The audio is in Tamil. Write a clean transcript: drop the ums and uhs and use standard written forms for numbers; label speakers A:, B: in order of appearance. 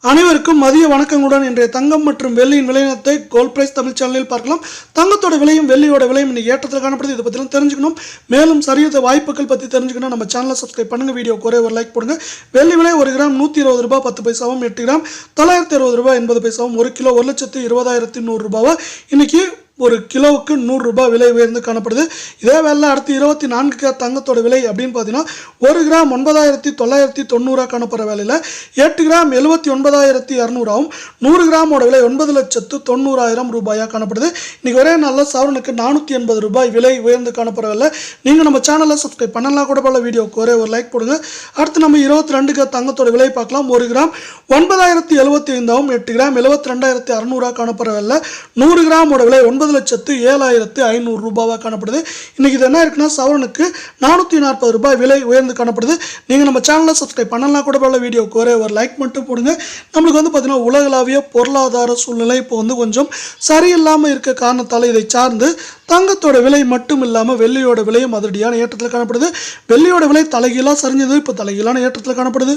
A: அனைவருக்கும் மதிய வணக்கங்களுடன் இன்றைய தங்கம் மற்றும் வெள்ளியின் விலையினத்தை கோல்ட் பிரைஸ் தமிழ் சேனலில் பார்க்கலாம். தங்கத்தோட விலையும் வெள்ளியோட விலையும் இன்னைக்கு ஏற்றத்தில் காணப்படுது. இதை பற்றிலாம் தெரிஞ்சுக்கணும். மேலும் சரியான வாய்ப்புகள் பற்றி தெரிஞ்சுக்கணும். நம்ம சேனலை சப்ஸ்கிரைப் பண்ணுங்க. வீடியோ ஒரே ஒரு லைக் போடுங்க. வெள்ளி விலை 1 கிராம் 120 ரூபாய் 10 பைசாவும், 8 கிராம் 960 ரூபாய் 80 பைசாவும், 1 கிலோ 1,20,100 ரூபாவா இன்னைக்கு ஒரு கிலோவுக்கு 100 ரூபாய் விலை உயர்ந்து காணப்படுது. இதே வேலை அடுத்து 24 கேரட் தங்கத்தோட விலை அப்படின்னு பார்த்தீங்கன்னா 1 கிராம் 9,990 காணப்படுற வேலையில் 8 கிராம் 79,200ஆகவும், 100 கிராமோட விலை 9,90,000 ரூபாயாக காணப்படுது. இன்னைக்கு ஒரே நாளில் சவரனுக்கு 480 ரூபாய் விலை உயர்ந்து காணப்படுற வேலை. நீங்கள் நம்ம சேனலை சப்ஸ்கிரைப் பண்ணலாம் கூட போல. வீடியோக்கு ஒரே ஒரு லைக் போடுங்க. அடுத்து நம்ம 22 கேரட் தங்கத்தோட விலை பார்க்கலாம். 1 கிராம் 9,075ஆகவும், 8 கிராம் 72,600 காணப்படுற வேலை. 100 கிராமோட விலை 9,07,500 ரூபாவாக காணப்படுது. இன்னைக்கு இது என்ன இருக்குன்னா சவரனுக்கு 440 ரூபாய் விலை உயர்ந்து காணப்படுது. நீங்கள் நம்ம சேனலை சப்ஸ்கிரைப் பண்ணலாம் கூட போல. வீடியோக்கு ஒரே ஒரு லைக் மட்டும் போடுங்க. நம்மளுக்கு பார்த்தீங்கன்னா உலகளாவிய பொருளாதார சூழ்நிலை இப்போ கொஞ்சம் சரியில்லாமல் இருக்க காரணத்தால் இதை சார்ந்து தங்கத்தோட விலை மட்டும் இல்லாமல் வெள்ளியோட விலையும் அதிரடியான ஏற்றத்தில் காணப்படுது. வெள்ளியோட விலை தலைகீழாக சரிஞ்சது, இப்போ தலைகீழான ஏற்றத்தில் காணப்படுது.